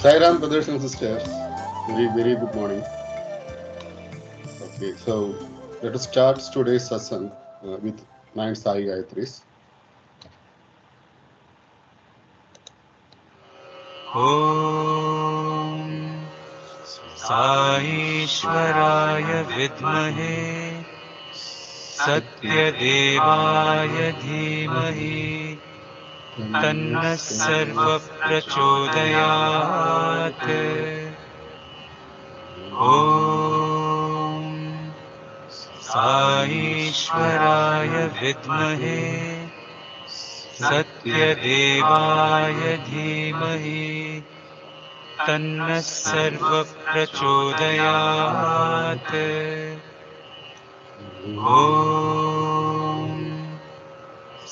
Sairam brothers and sisters, very good morning. Okay, so let us start today's satsang with 9 Sai Gayatris. ॐ साईश्वराय विद्महे सत्यदेवाय धीमहि तन्नः सर्वप्रचोदयात्। ॐ साईश्वराय विद्महे सत्यदेवाय धीमहि तन्नः सर्वप्रचोदयात्। ॐ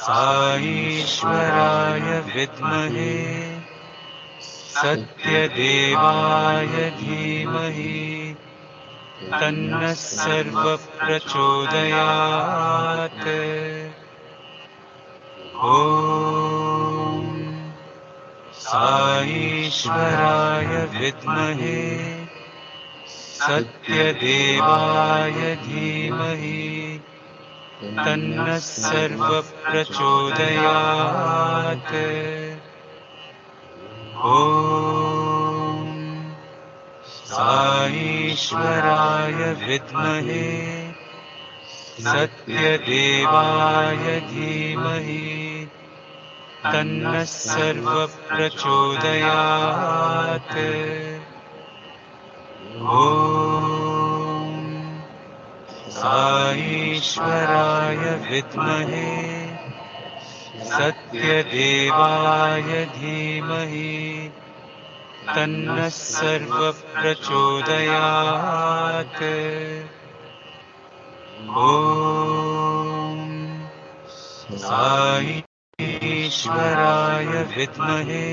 साईश्वराय विद्महे सत्यदेवाय धीमहि तन्नः सर्वप्रचोदयात्। ॐ साईश्वराय विद्महे सत्यदेवाय धीमहि तन्नः सर्वप्रचोदयात् ॐ साईश्वराय विद्महे सत्यदेवाय धीमहि तन्नः सर्वप्रचोदयात् ॐ साईश्वराय विद्महे सत्यदेवाय धीमहि तन्नः सर्वप्रचोदयात् ॐ साईश्वराय विद्महे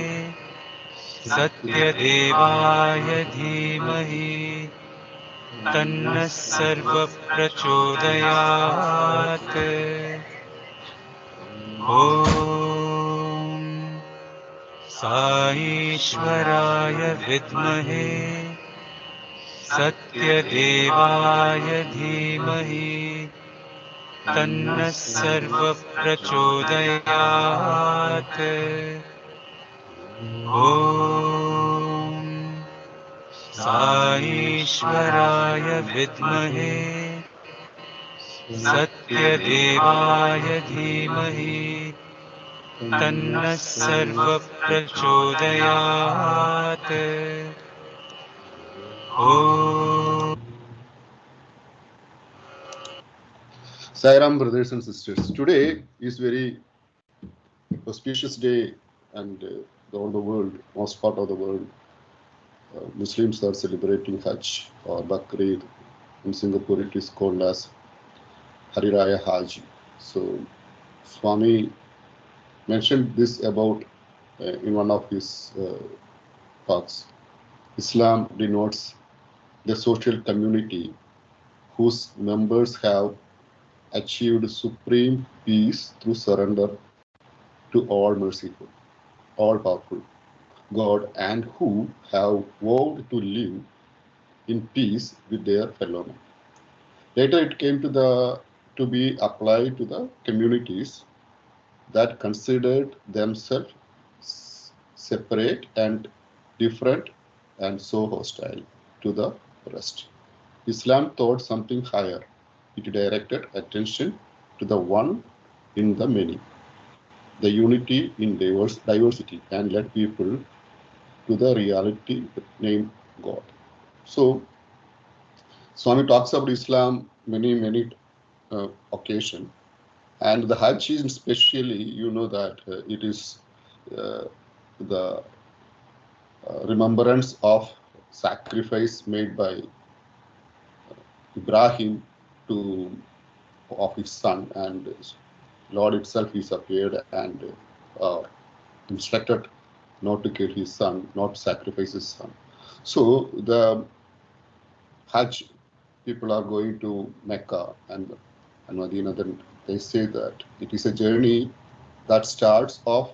सत्यदेवाय धीमहि तन्नः सर्वप्रचोदयात् ॐ साईश्वराय विद्महे सत्यदेवाय धीमहि तन्नः सर्वप्रचोदयात् ॐ साईश्वराय विद्महे सत्यदेवाय धीमहि तन्नः सर्वप्रचोदयात् ॐ Sairam, brothers and sisters. Today is very auspicious day, and all the world, most part of the world, Muslims are celebrating Hajj or Bakrid. In Singapore, it is called as Hari Raya Hajj. So, Swami mentioned this about in one of his talks. Islam denotes the social community whose members have achieved supreme peace through surrender to all merciful, all powerful God, and who have vowed to live in peace with their fellow men. Later, it came to be applied to the communities that considered themselves separate and different and so hostile to the rest. Islam taught something higher. It directed attention to the one in the many, the unity in diversity, and led people to the reality named God. So, Swami talks about Islam many occasions, and the Hajj is especially, you know that it is the remembrance of sacrifice made by Ibrahim to of his son, and Lord itself is appeared and instructed not to kill his son, not sacrifice his son. So the Hajj people are going to Mecca and Medina, then they say that it is a journey that starts off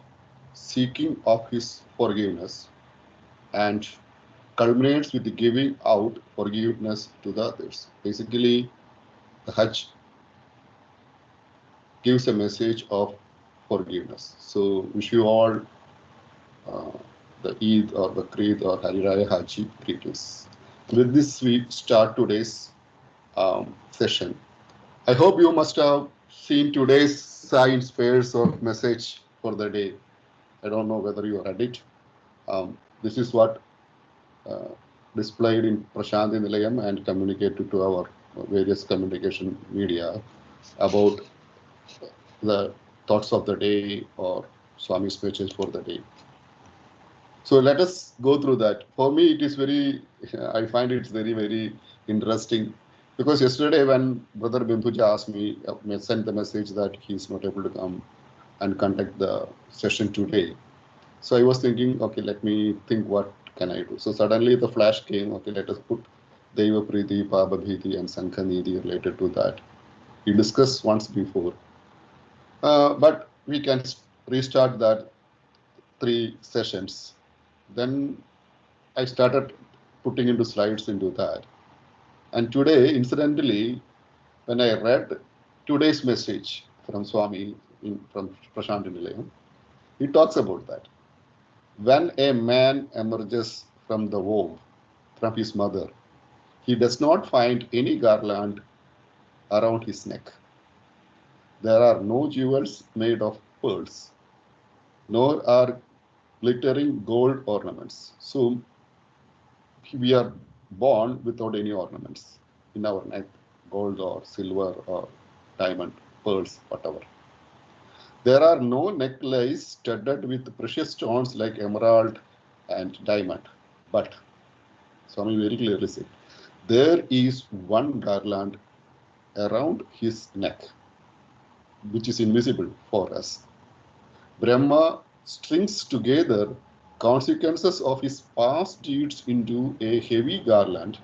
seeking of his forgiveness and culminates with the giving out forgiveness to the others. Basically, the Hajj gives a message of forgiveness. So wish you all uh, the Eid or the Creed or Hari Raya Haji greetings. With this, we start today's session. I hope you must have seen today's science fairs or message for the day. I don't know whether you read it. This is what uh, displayed in Prashanthi Nilayam and communicated to our various communication media about the thoughts of the day or Swami's message for the day. So let us go through that. For me, it is very, I find it's very interesting because yesterday when Brother Bindhuja asked me, sent the message that he's not able to come and conduct the session today. So I was thinking, okay, let me think what can I do. So suddenly the flash came, okay, let us put Deva Priti, Pababhiti, and Sankhanidhi related to that. We discussed once before. But we can restart that 3 sessions. Then I started putting into slides into that. And today, incidentally, when I read today's message from Swami from Prashant Nilayam, he talks about that. When a man emerges from the womb, from his mother, he does not find any garland around his neck. There are no jewels made of pearls, nor are glittering gold ornaments. So we are born without any ornaments in our neck, gold or silver or diamond, pearls, whatever. There are no necklaces studded with precious stones like emerald and diamond. But Swami very clearly said, there is one garland around his neck, which is invisible for us. Brahma strings together consequences of his past deeds into a heavy garland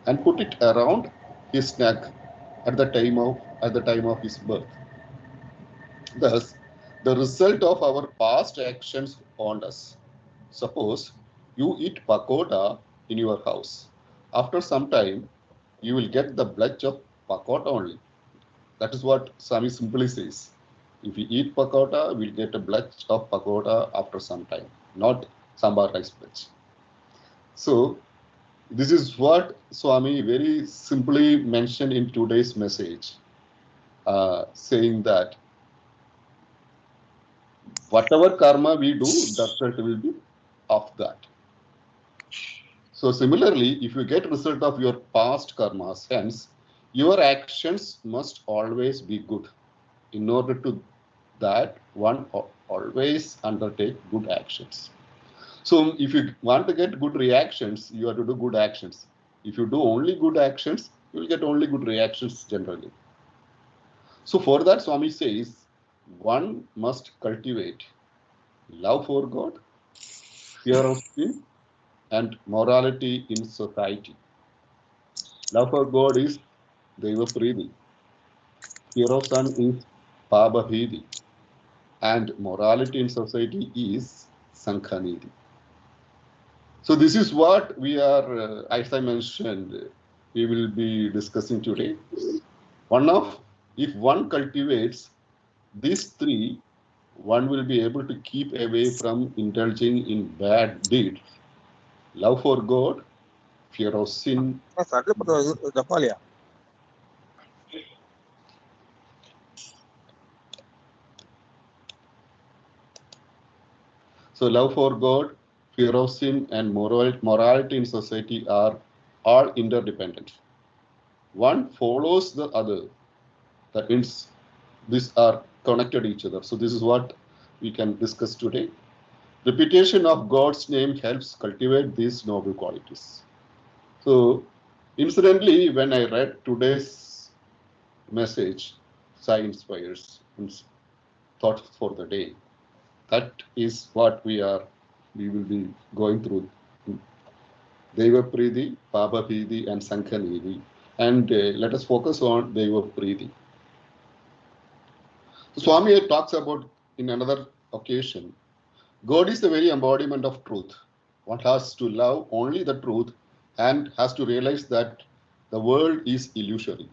and put it around his neck at the time of his birth. Thus, the result of our past actions haunt us. Suppose you eat pakoda in your house. After some time, you will get the blotch of pakoda only. That is what Swami simply says. If we eat pakoda, we'll get a blotch of pakoda after some time, not sambar rice blotch. So, this is what Swami very simply mentioned in today's message, saying that whatever karma we do, the result will be of that. So similarly, if you get result of your past karmas, hence your actions must always be good. In order to that, one always undertake good actions. So if you want to get good reactions, you have to do good actions. If you do only good actions, you will get only good reactions generally. So for that, Swami says, one must cultivate love for God, fear of sin, and morality in society. Love for God is Deva Priti. Fear of son is Pabahidi. And morality in society is Sankhanidhi. So this is what we are, as I mentioned, we will be discussing today. If one cultivates these three, one will be able to keep away from indulging in bad deeds. Love for God, fear of sin. So love for God, fear of sin, and morality in society are all interdependent. One follows the other. That means these are connected each other. So this is what we can discuss today. Repetition of God's name helps cultivate these noble qualities. So incidentally, when I read today's message, Sai inspires thought for the day. That is what we will be going through. Deva Priti, Papa Priti, and Sankhanidhi. And let us focus on Deva Priti. Swami talks about in another occasion, God is the very embodiment of truth. One has to love only the truth and has to realize that the world is illusory.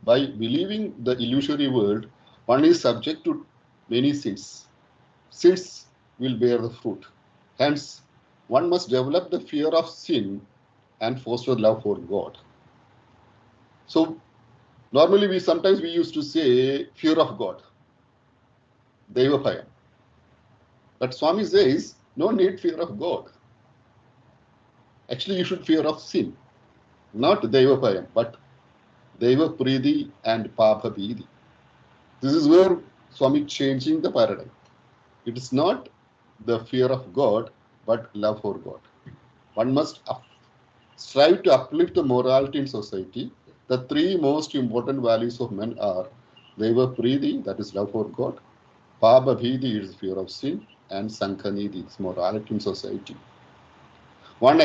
By believing the illusory world, one is subject to many sins. Sins will bear the fruit. Hence, one must develop the fear of sin and foster love for God. So, normally we used to say fear of God, Deva Bhayam. But Swami says, no need fear of God. Actually, you should fear of sin, not Deva Bhayam, but Deva Priti and Papa Bhidi. This is where Swami changing the paradigm. It is not the fear of God, but love for God. One must strive to uplift the morality in society. The three most important values of men are Deva Priti, that is love for God, Papa Bhidi is fear of sin, and Sankhanidhi is morality in society. One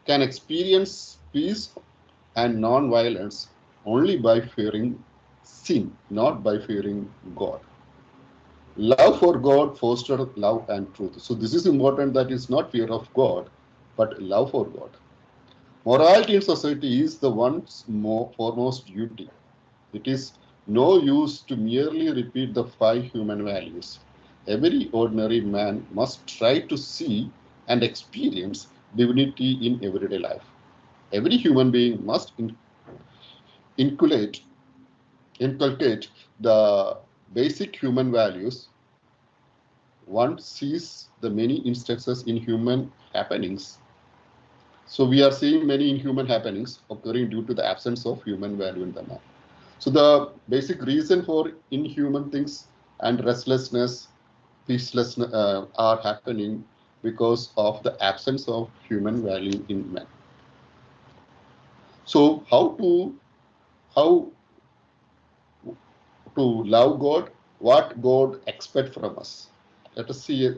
can experience peace and non-violence only by fearing sin, not by fearing God. Love for God fostered love and truth. So this is important, that is not fear of God, but love for God. Morality in society is the one's foremost duty. It is no use to merely repeat the five human values. Every ordinary man must try to see and experience divinity in everyday life. Every human being must inculcate, inculcate the basic human values. One sees the many instances in human happenings. So we are seeing many inhuman happenings occurring due to the absence of human value in the man. So the basic reason for inhuman things and restlessness, peacelessness are happening because of the absence of human value in man. So how to love God? What God expects from us? Let us see a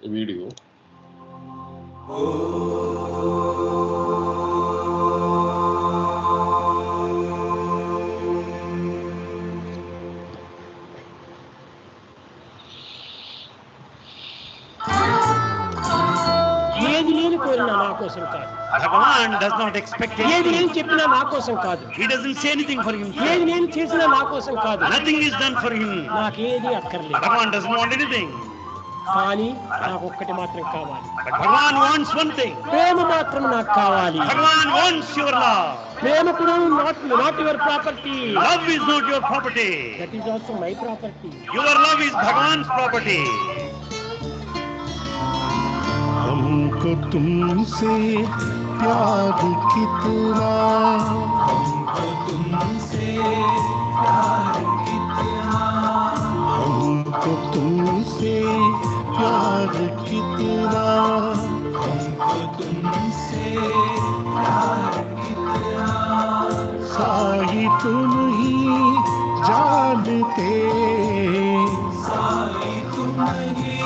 video. ఏది నేను కోరినా నా కోసం కాదు. Bhagavan does not expect ఏది నేను anything. చెప్పినా నా కోసం కాదు. He doesn't say anything for himself. ఏది నేను చేసినా నా కోసం కాదు. Nothing is done for him. నాకేది అక్కర్లేదు. Bhagavan doesn't want anything. కానీ నాకు ఒక్కటి మాత్రం కావాలి. But Bhagavan wants one thing. ప్రేమ మాత్రం నాకు కావాలి. Bhagavan wants your love. ప్రేమ కూడా not your property. Love is not your property. That is also my property. Your love is Bhagavan's property. हमको तुमसे प्यार कितना, हमको तुमसे प्यार कितना, हमको तुमसे प्यार कितना, हमको तुमसे प्यार कितना, साई तुम ही जानते, साई तुम ही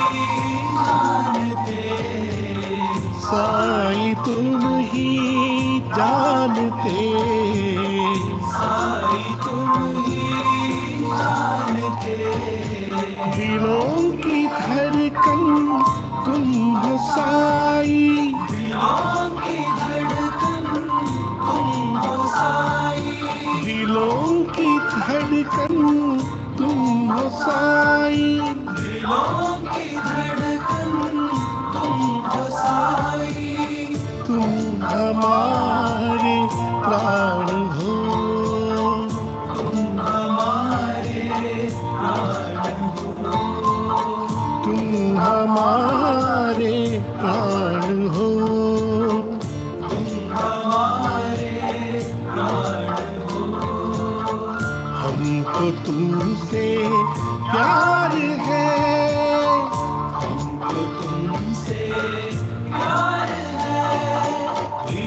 जानते, साई तुम ही जानते, साई तुम ही जानते, दिलों की धड़कन तुम हो साई, दिलों की धड़कन तुम हो साई, दिलों की धड़कन तुम हो साई, दिलों की धड़कन तुम हो साई, तुम हमारे प्राण हो, तुम हमारे प्राण हो, तुम हमारे प्राण हो, तुम हमारे प्राण हो, हमको तुमसे प्यार है, हमको तुमसे प्यार है, we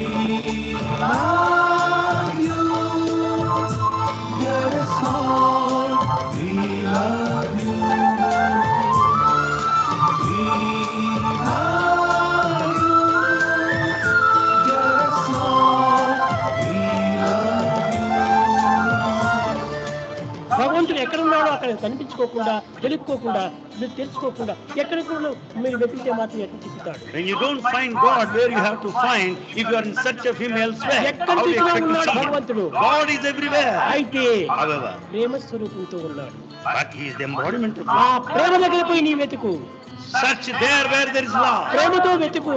love you, dear soul, we love you, we love you, dear soul, we love you. భగవంతుడు ఎక్కడ ఉన్నాడో అక్కడ కనిపించుకోకుండా, తెలుసుకోకుండా, మీరు తెలుసుకోకుండా ఎక్కడ కూడా మీరు వెతికితే మాత్రం ఎక్కడ తిప్పుతాడు. When you don't find God where you have to find, if you are in search of Him elsewhere, ఎక్కడ how do you చూసినా expect ఉన్నాడు to see Him? భగవంతుడు. God is everywhere. అయితే However, ప్రేమ స్వరూపంతో ఉన్నాడు. but He is the embodiment of ఆ love. ప్రేమ దగ్గర పోయి నీ వెతుకు. Search there where there is love. ప్రేమతో వెతుకు.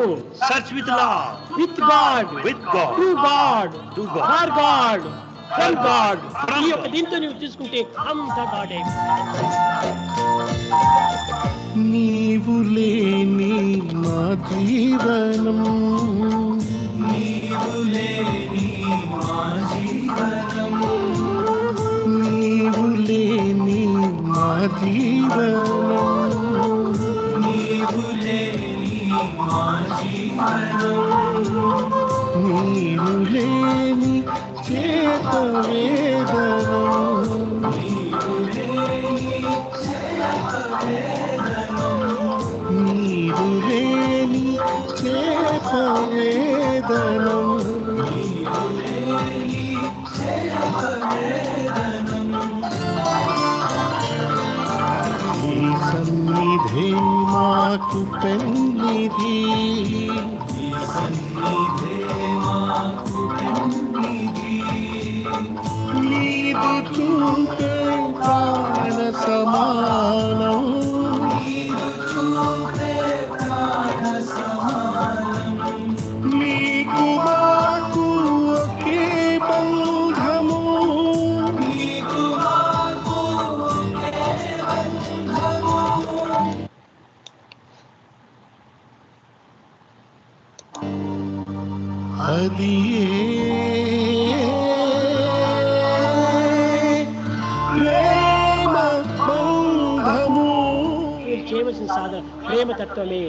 Search with love. With God, With God. To God, To God. For God, from God. From ఈ యొక్క God. దీంతో నువ్వు తీసుకుంటే అంత గాడే. నీవు లేని మా జీవనం, నీవు లేని మా జీవనం, నీవు లేని మా జీవనం, నీవు లేని మా జీవనం, నీవు లేని చేత వేదనం, నీవు లేని చేత వేదనం, నీవు లేని చేత వేదనం, నీవు లేని చేత వేదనం. మాకు పెన్నిధి నీదు చూపే ప్రాణ సమానం నీకు మాకు ఒకే బంధము అది ప్రేమ బంధము మీరు చేయవలసిన సాధన ప్రేమ తత్వమే.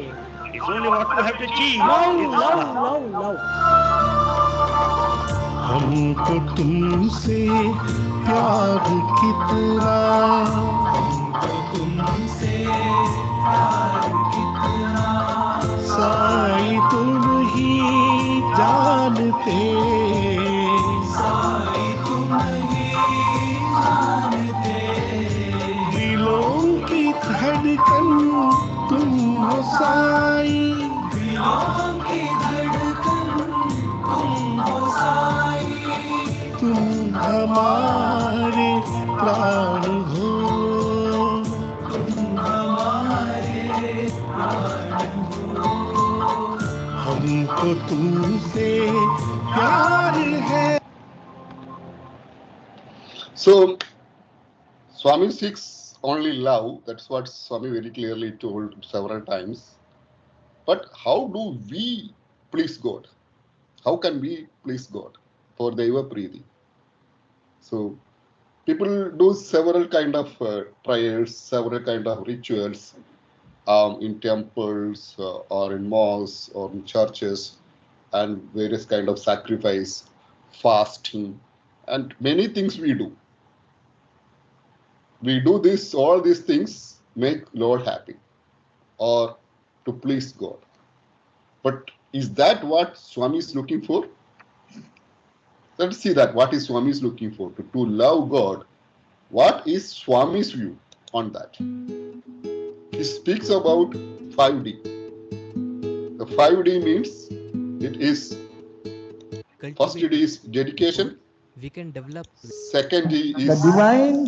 It's only what you have to achieve. Love is love love. Love love. हमको तुमसे प्यार कितना साई तुम ही जानते दिलों की धड़कन तुम हो साई तुम हमारे प्राण हो हमको तुमसे प्यार है. So, Swami seeks only love. That's what Swami very clearly told several times. But how do we please God? How can we please God for Deva Preeti? So, people do several kind of prayers, several kind of rituals in temples or in mosques or in churches, and various kind of sacrifice, fasting, and many things we do. We do this, all these things make Lord happy or to please God. But is that what Swami is looking for? Let's see that. What is Swami is looking for? To love God. What is Swami's view on that? He speaks about 5D. The 5D means it is first D is dedication. We can develop Second D is The divine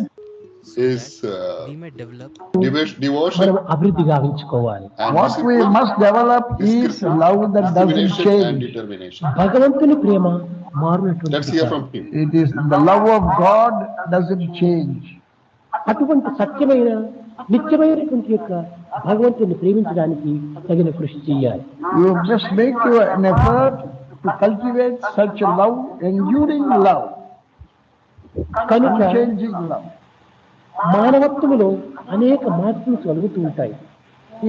we may develop devotion. మనం అభివృద్ధి గావించుకోవాలి. And what we discipline, must develop is discipline, love that doesn't discrimination and change. determination. భగవంతుని ప్రేమ Let's మారునటువంటి hear from him. It is the love of God doesn't change. అటువంటి సత్యమైన నిత్యమైనటువంటి యొక్క భగవంతుని ప్రేమించడానికి తగిన కృషి చేయాలి. You must make an effort to cultivate such a love, enduring love, కనుక unchanging love. మానవత్వములో అనేక మార్పులు కలుగుతూ ఉంటాయి.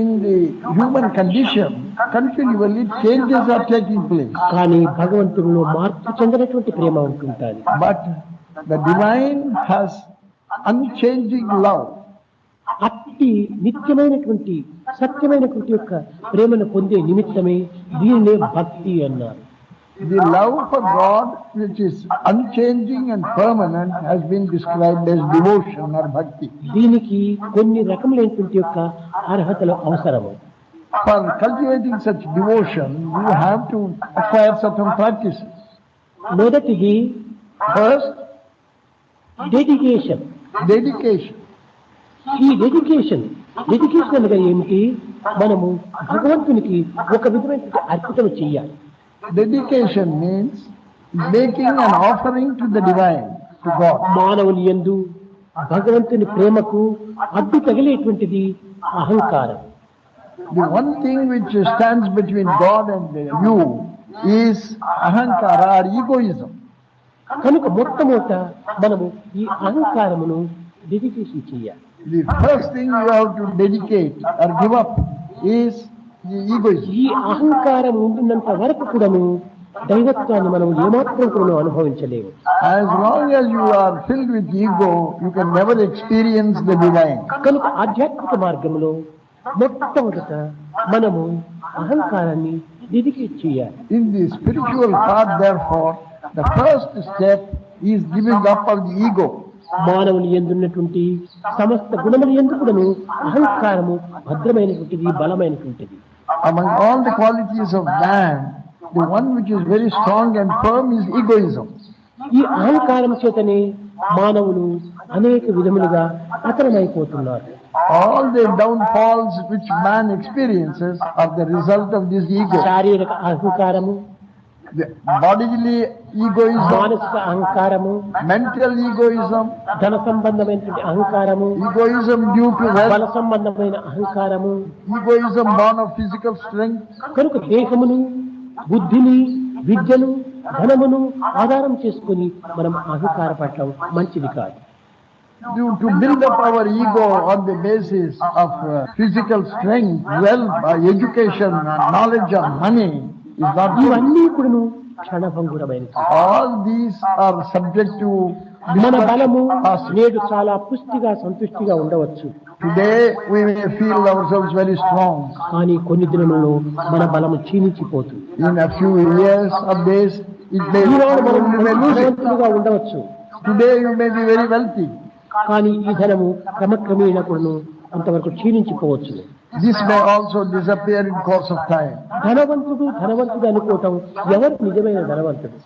In the human condition, continually changes are taking place. కానీ భగవంతునిలో మార్పు చెందినటువంటి ప్రేమ ఉంటుంటుంది. But the divine has unchanging love. అట్టి నిత్యమైనటువంటి సత్యమైనటువంటి యొక్క ప్రేమను పొందే నిమిత్తమే దీనినే భక్తి అన్నారు. The love for God, which is unchanging and permanent, has been described as devotion or bhakti. దీనికి కొన్ని రకములైనటువంటి యొక్క అర్హతలు అవసరము. For cultivating such devotion, you have to acquire certain practices. మొదటిది First, డెడికేషన్. dedication. ఈ డెడికేషన్ అనగా ఏమిటి? మనము భగవంతునికి ఒక విధమైన అర్పితం చేయాలి. Dedication means making an offering to the divine, to God. మానవుని యందు భగవంతుని ప్రేమకు అడ్డు తగిలేటువంటిది అహంకారం. The one thing which stands between God and you is ahankara or egoism. కనుక మొట్టమొదట మనము ఈ అహంకారమును డెడికేషన్ చేయాలి. The first thing you have to dedicate or give up is the egoism. ఈ అహంకారం ఉండినంత వరకు కూడాను దైవత్వాన్ని మనం ఏమాత్రం కూడా అనుభవించలేము. As long as you are filled with ego, you can never experience the divine. కనుక ఆధ్యాత్మిక మార్గంలో మొట్టమొదట మనము అహంకారాన్ని డెడికేట్ చేయాలి. In the spiritual path, therefore, the first step is giving up of the ego. మానవుని యందున్నటువంటి సమస్త గుణముల యందు కూడాను అహంకారము భద్రమైనటువంటిది, బలమైనటువంటిది. Among all the qualities of man, the one which is very strong and firm is egoism. ఈ అహంకారం చేతనే మానవులు అనేక విధములుగా పతనమైపోతున్నారు. All the downfalls which man experiences are the result of this ego. శారీరక అహంకారము, The bodily egoism, మానసిక అహంకారము, mental egoism, ధన సంబంధమైనటువంటి అహంకారము, egoism due to బల wealth, సంబంధమైన అహంకారము. egoism born of physical strength. కనుక దేహమును, బుద్ధిని, విద్యను, ధనమును ఆధారం చేసుకుని మనం అహంకారపడటం మంచిది కాదు. To build up our ego on the basis of physical strength, wealth, education, knowledge or money is not good. ఇవన్నీ కూడాను క్షణభంగురమైనవి. All these are subject to మన బలము destruction. నేడు చాలా పుష్టిగా సంతుష్టిగా ఉండవచ్చు. Today we may feel ourselves very strong. కానీ కొన్ని దినములలో మన బలము క్షీణించిపోతుంది. In a few years or days, ఈనాడు మనం you may lose it. ధనవంతులుగా ఉండవచ్చు. Today you may be very wealthy. కానీ ఈ ధనము క్రమక్రమేణా కూడాను అంతవరకు క్షీణించిపోవచ్చు. This may also disappear in course of time. ధనవంతుడు ధనవంతుడు అనుకోవటం ఎవరు నిజమైన ధనవంతుడు?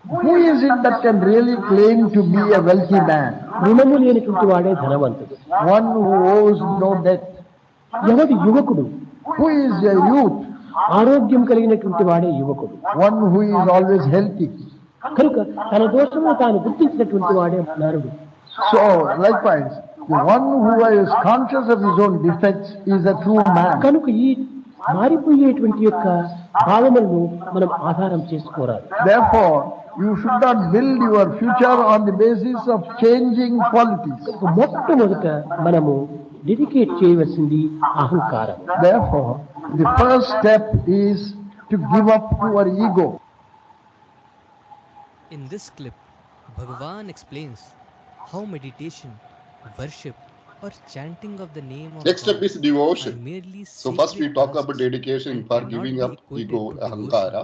Who is it that can really claim to be a wealthy man? రుణము లేనటువంటి వాడే ధనవంతుడు. One who owes no debt. ఎవడు యువకుడు? Who is a youth? ఆరోగ్యం కలిగినటువంటి వాడే యువకుడు. One who is always healthy. కనుక తన దోషము తాను గుర్తించినటువంటి వాడే నరుడు. So, likewise, the one who is conscious of his own defects is a true man. కనుక ఈ మారిపోయేటువంటి యొక్క భావములను మనం ఆధారం చేసుకోరాదు. Therefore, you should not build your future on the basis of changing qualities. మొట్టమొదట మనము డెడికేట్ చేయవలసింది అహంకారం. Therefore, the first step is to give up to our ego. In this clip, Bhagavan explains how meditation, worship, or chanting of the name of Next step God is devotion. are merely So first we sacred talk about tasks dedication and for cannot giving be up equated ego, to ahankara.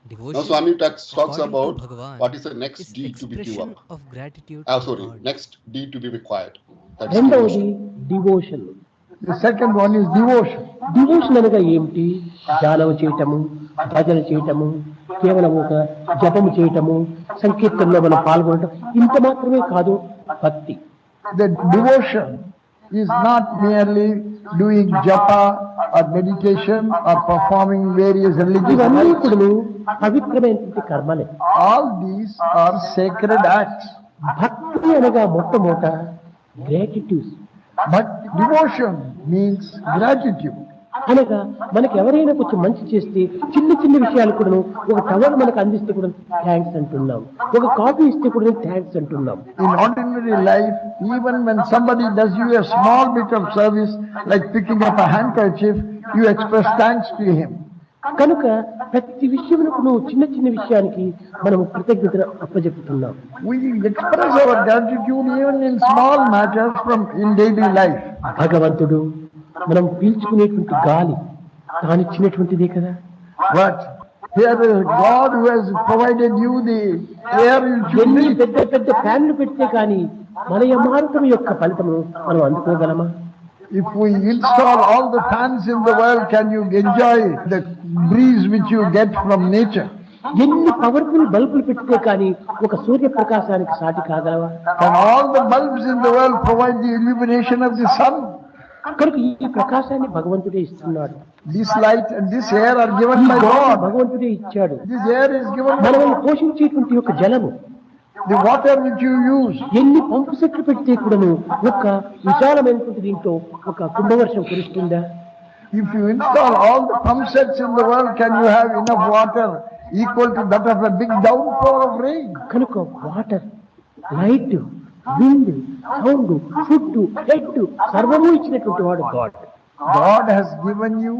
devotion. Now Swami talks according to about Bhagavan, what is the next is deed to be given expression up. of gratitude Ah, to sorry, God. next deed to be required. That's రెండవది devotion. Devotion. The second one is devotion. Devotion అనగా ఏమిటి? ధ్యానం చేయటము, భజన చేయటము, కేవలం ఒక జపము చేయటము, సంకీర్తనలో మనం పాల్గొనటం, ఇంత మాత్రమే కాదు భక్తి. The devotion is not merely doing japa or meditation or performing various religious ఇవన్నీ rites. కూడా పవిత్రమైనటువంటి కర్మలే. All these are sacred acts. భక్తి అనగా మొట్టమొదట gratitude But devotion means gratitude. అనగా మనకి ఎవరైనా కొంచెం మంచి చేస్తే చిన్న చిన్న విషయాలు కూడా ఒక టవర్ మనకు అందిస్తే కూడా థ్యాంక్స్ అంటున్నాం, ఒక కాఫీ ఇస్తే కూడా థ్యాంక్స్ అంటున్నాం. In ordinary life, even when somebody does you a small bit of service, like picking up a handkerchief, you express thanks to him. కనుక ప్రతి విషయంలో చిన్న చిన్న విషయానికి మనం కృతజ్ఞతను అప్పజెపుతున్నాం. We express our gratitude even in small matters in daily life. భగవంతుడు మనం పీల్చుకునేటువంటి గాలి తానిచ్చినటువంటిదే కదా. But here is God who has provided you the air which you ఎన్ని breathe. పెద్ద పెద్ద ఫ్యాన్లు పెడితే కానీ మన యమార్థం యొక్క ఫలితము మనం అందుకోగలమా? If we install all the fans in the world, can you enjoy the breeze which you get from nature? ఎన్ని పవర్ఫుల్ బల్బులు పెడితే కానీ ఒక సూర్యప్రకాశానికి సాటి కాగలవా? Can all the bulbs in the world provide the illumination of the sun? కనుక ఈ ప్రకాశాన్ని భగవంతుడే ఇస్తున్నాడు. This light and this air are ఈ given by గాలి God. భగవంతుడే ఇచ్చాడు. This air is given by మనల్ని God. పోషించేటువంటి యొక్క జలము, The water which you use. ఎన్ని పంపు సెట్లు పెడితే కూడాను ఒక విశాలమైనటువంటి దీంట్లో ఒక కుంభవర్షం కురుస్తుందా? If you install all the pump sets in the world, can you have enough water equal to that of a big downpour of rain? కనుక water, light, wind, sound, food, head సర్వము ఇచ్చినటువంటి వాడు God. God has given you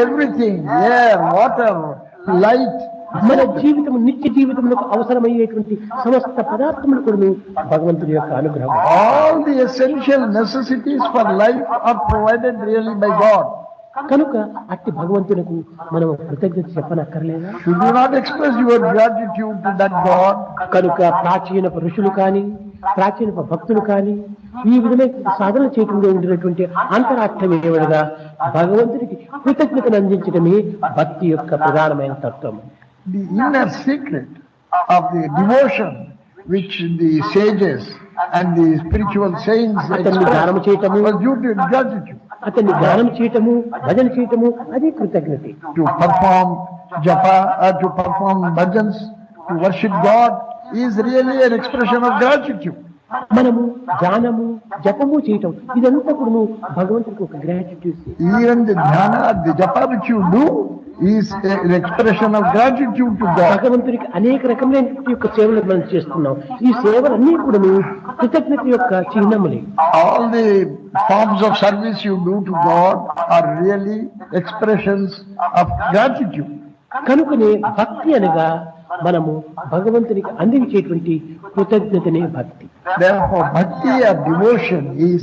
everything, air, water, light. మన జీవితం నిత్య జీవితంలో అవసరమయ్యేటువంటి సమస్త పదార్థములు కూడా భగవంతుడి యొక్క అనుగ్రహం. All the essential necessities for life are provided really by God. కనుక అట్టి భగవంతునికి మనం కృతజ్ఞత చెప్పనక్కర్లేదా? Should you not express your gratitude to that God? కనుక ప్రాచీన ఋషులు కానీ ప్రాచీన భక్తులు కానీ ఈ విధమైన సాధన చేయడంలో ఉండినటువంటి అంతరార్థం ఏమనగా భగవంతుడికి కృతజ్ఞతను అందించడమే భక్తి యొక్క ప్రధానమైన తత్వం. The inner secret of the devotion which the sages and the spiritual saints అతన్ని ధ్యానం చేయటము, was due to gratitude. అతన్ని ధ్యానం చేయటము, భజన చేయటము అది కృతజ్ఞత. To perform japa or to perform bhajans, to worship God is really an expression of gratitude. మనము ధ్యానము జపము చేయటం ఇదంతా కూడా భగవంతుడికి ఒక gratitude. Even the dhyana, the japa which you do is an expression of gratitude to God. భగవంతుడికి అనేక రకమైన యొక్క సేవలు మనం చేస్తున్నాం. ఈ సేవలన్నీ కూడా కృతజ్ఞత యొక్క చిహ్నములే. All the forms of service you do to God are really expressions of gratitude. కనుకనే భక్తి అనగా మనము భగవంతునికి అందించేటువంటి కృతజ్ఞతనే భక్తి. Therefore, bhakti or devotion is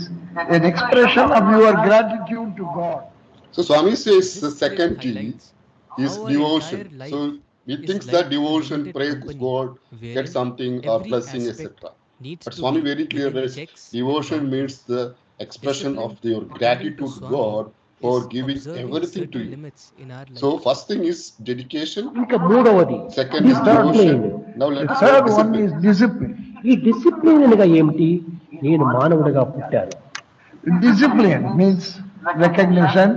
an expression of your gratitude to God. So Swami says the This second story key highlights is how our devotion. entire So life we is think like that a devotion, limited praise company God, wherein get something or every blessing, aspect etc. needs But to Swami be very clear within is checks. devotion means the expression of your According to gratitude to Swami, God for is giving observing everything to certain you. limits in our life. So first thing is dedication, ఇంకా మూడవది second is discipline. devotion. Now The let's third say one is discipline. discipline. ఈ discipline అనగా ఏమిటి? నేను మానవుడిగా పుట్టాను. Discipline means recognition.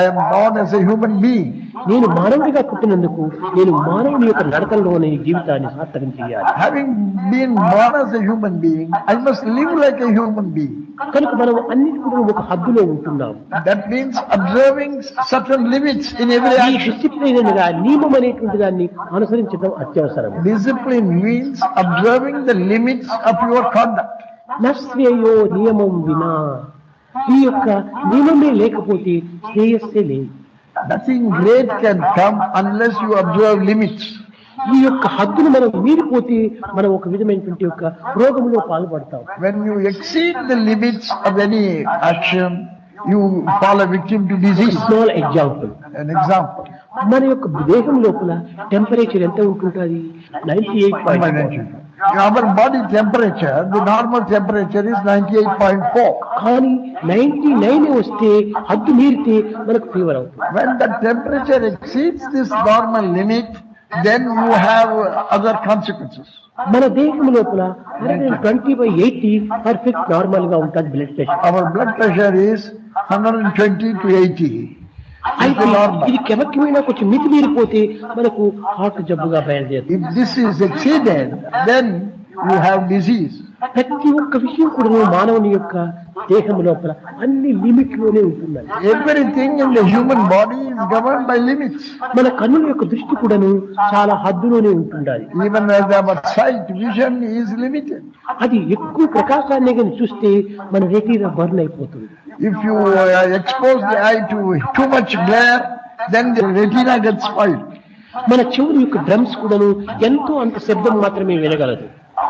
I am born as a human being. నేను మానవుడిగా పుట్టినందుకు నేను మానవుని యొక్క నడకల్లోని జీవితాన్ని సార్థకం చేయాలి. Having been born as a human being, I must live like a human being. కనుక మనం అన్నిటి కూడా ఒక హద్దులో ఉంటున్నాం. That means observing certain limits in every ఈ action. డిసిప్లిన్ అనగా నియమం అనేటువంటి దాన్ని అనుసరించడం అత్యవసరం. Discipline means observing the limits of your conduct. నశ్రేయో నియమం వినా, ఈ యొక్క నియమమే లేకపోతే శ్రేయస్సే లేదు. Nothing great can come unless you observe limits. ఈ యొక్క హద్దును మనం మీరిపోతే మనం ఒక విధమైనటువంటి యొక్క రోగంలో పాల్పడతాం. When you exceed the limits of any action, you fall a victim to disease. Small example, An example. మన యొక్క దేహం లోపల టెంపరేచర్ ఎంత ఉంటుంటుంది? 98. Our body temperature, the normal temperature is 98.4. కానీ 99 వస్తే హద్దు మీరితే మనకు ఫీవర్ అవుతుంది. When the temperature exceeds this normal limit, then you have other consequences. మన దేహం లోపల 120/80 పర్ఫెక్ట్ నార్మల్ గా ఉంటుంది blood pressure. Our blood pressure is 120 to 80. అయితే ఇది కెమక్యమైన కొంచెం మితి మీరిపోతే మనకు హార్ట్ జబ్బుగా బయలుదేరుతుంది. If this is exceeded, then you have disease. ప్రతి ఒక్క విషయం కూడా మానవుని యొక్క దేహం లోపల అన్ని లిమిట్ లోనే ఉంటున్నాయి. Everything in the human body is governed by limits. మన కన్నుల యొక్క దృష్టి కూడాను చాలా హద్దులోనే ఉంటుండాలి. Even as our sight, vision is limited. అది ఎక్కువ ప్రకాశాన్ని కానీ చూస్తే మన రెటీనా బర్న్ అయిపోతుంది. If you expose the eye to too much glare, then the retina gets spoiled. మన చెవుల యొక్క డ్రమ్స్ కూడాను ఎంతో అంత శబ్దం మాత్రమే వినగలదు.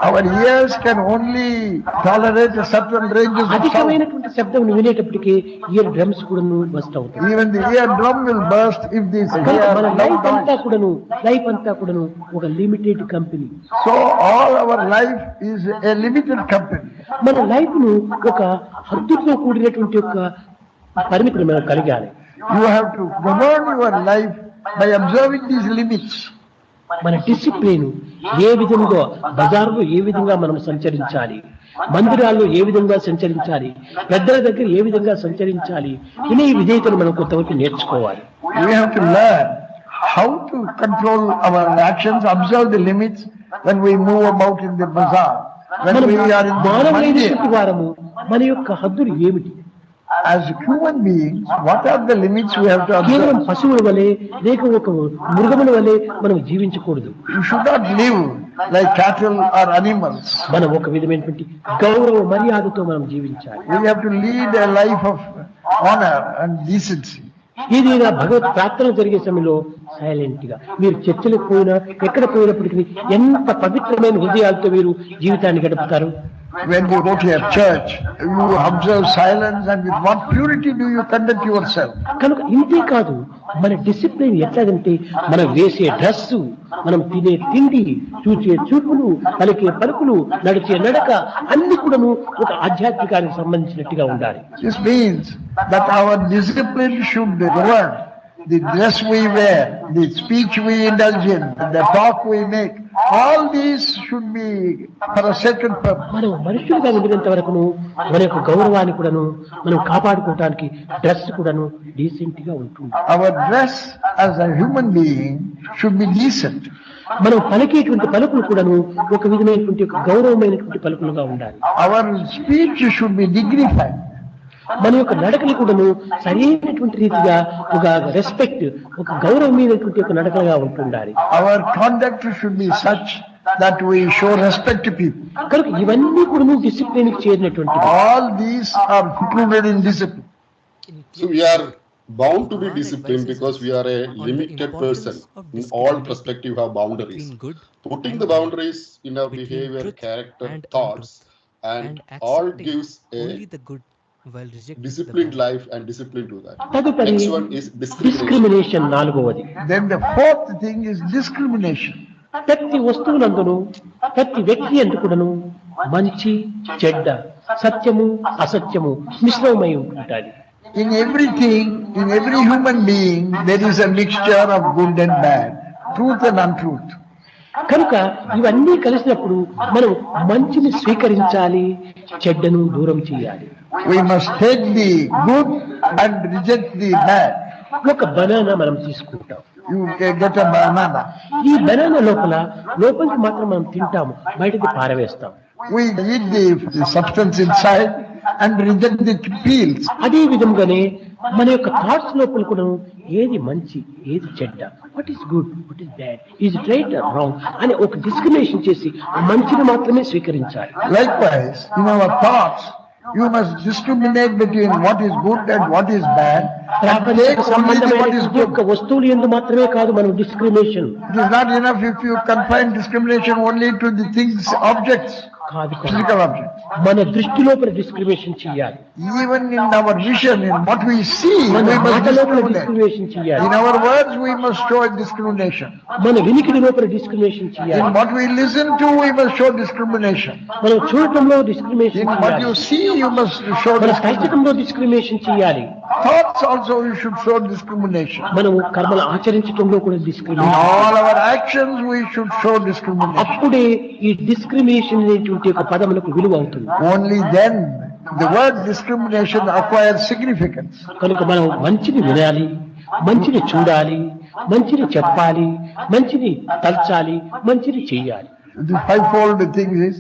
Our ears can only tolerate a certain range of sound. అధికమైనటువంటి శబ్దం వినేటప్పటికీ ఇయర్ డ్రమ్స్ కూడాను బస్ట్ అవుతాయి. Even the eardrum will burst if this కనుక మన లైఫ్ ear. అంతా కూడాను ఒక limited company. So all our life is a limited company. మన లైఫ్ ను ఒక హద్దుతో కూడినటువంటి ఒక పరిమితిని మనం కలిగాలి. You have to govern your life by observing these limits. మన డిసిప్లిన్ ఏ విధంగా బజార్లో ఏ విధంగా మనం సంచరించాలి, మందిరాల్లో ఏ విధంగా సంచరించాలి, పెద్దల దగ్గర ఏ విధంగా సంచరించాలి, వినయ విధేయతను మనం కొంతవరకు నేర్చుకోవాలి. We have to learn how to control our actions, observe the limits when we move about in the bazaar, when మనం we are in the మానవులైనటువంటి mandir. వారము మన యొక్క హద్దులు ఏమిటి? As human beings, what are the limits we have to కేవలం observe? పశువుల వలె లేక ఒక మృగముల వలె మనం జీవించకూడదు. You should not live like cattle or animals. మనం ఒక విధమైనటువంటి గౌరవ మర్యాదతో మనం జీవించాలి. We have to lead a life of honor and decency. ఏదైనా భగవత్ ప్రార్థన జరిగే సమయంలో సైలెంట్ గా మీరు చర్చలకు పోయినా ఎక్కడ పోయినప్పటికీ ఎంత పవిత్రమైన హృదయాలతో మీరు జీవితాన్ని గడుపుతారు. When you go to a church, you observe silence, and with what purity do you conduct yourself? కనుక ఇంతే కాదు, మన డిసిప్లిన్ ఎట్లాగంటే మనం వేసే డ్రెస్సు, మనం తినే తిండి, చూసే చూపులు, పలికే పలుకులు, నడిచే నడక అన్ని కూడాను ఒక ఆధ్యాత్మికానికి సంబంధించినట్టుగా ఉండాలి. This means that our discipline should govern the dress we wear, the speech we indulge in, the talk we make. All these should be for a sacred purpose. మనం మనుషులుగా ఉండినంత వరకును మన యొక్క గౌరవాన్ని కూడాను మనం కాపాడుకోవటానికి డ్రెస్ కూడాను డీసెంట్ గా ఉంటుంది. Our dress as a human being should be decent. మనం పలికేటువంటి పలుకులు కూడాను ఒక విధమైనటువంటి ఒక గౌరవమైనటువంటి పలుకులుగా ఉండాలి. Our speech should be dignified. మన యొక్క నడకలు కూడాను సరైనటువంటి రీతిగా ఒక రెస్పెక్ట్, ఒక గౌరవమైనటువంటి ఒక నడకలుగా ఉంటుండాలి. Our conduct should be such that we show respect to people. కనుక ఇవన్నీ కూడాను డిసిప్లిన్ కి చేరినటువంటి. All these are included in discipline. So we are bound to be disciplined because we are a limited person. In all perspective have boundaries. Putting the boundaries in our behavior, character, thoughts, and all gives a disciplined life and discipline to that. తదుపరి Next one is discrimination. Discrimination, నాలుగవది. Then the fourth thing is discrimination. ప్రతి వస్తువులందును, ప్రతి వ్యక్తి ఎందుకుడను మంచి చెడ్డ, సత్యము అసత్యము మిశ్రమమై ఉంటుంటాయి. In everything, in every human being, there is a mixture of good and bad, truth and untruth. కనుక ఇవన్నీ కలిసినప్పుడు మనం మంచిని స్వీకరించాలి, చెడ్డను దూరం చేయాలి. We must take the good and reject the bad. ఒక బనానా మనం తీసుకుంటాం. You get a banana. ఈ బనానా లోపలికి మాత్రం మనం తింటాము, బయటకి పారవేస్తాం. We eat the substance inside and reject the peels. అదే విధంగానే మన యొక్క థాట్స్ లోపల కూడా ఏది మంచి, ఏది చెడ్డ, what is good, what is bad, is it right are wrong అని ఒక డిస్క్రిమినేషన్ చేసి మంచిని మాత్రమే స్వీకరించాలి. Likewise, in our thoughts, you must discriminate between what is good and what is bad, and take only what is good. యొక్క వస్తువులు ఎందు మాత్రమే కాదు మనం discrimination. It is not enough if you confine discrimination only to the things, objects, కాదు, physical objects. మన దృష్టి లోపల డిస్క్రిమినేషన్ చేయాలి. Even in our vision, in what we see, మన we must మాట లోపల discriminate. డిస్క్రిమినేషన్ చేయాలి. In our words, we must show discrimination. మన వినికిడి లోపల డిస్క్రిమినేషన్ చేయాలి. In what we listen to, we must show discrimination. మనం చూడటంలో డిస్క్రిమినేషన్ In what చేయాలి. you see, you must show మన discrimination. తలచటంలో డిస్క్రిమినేషన్ చేయాలి. Thoughts also, you should show discrimination. మనము కర్మలు ఆచరించడంలో కూడా In discrimination. all our actions, we should show discrimination. అప్పుడే ఈ discrimination అనేటువంటి ఒక పదములకు విలువ అవుతుంది. Only then the word discrimination acquires significance. కనుక మనం మంచిని వినాలి, మంచిని చూడాలి, మంచిని చెప్పాలి, మంచిని తలచాలి, మంచిని చేయాలి. The fivefold thing is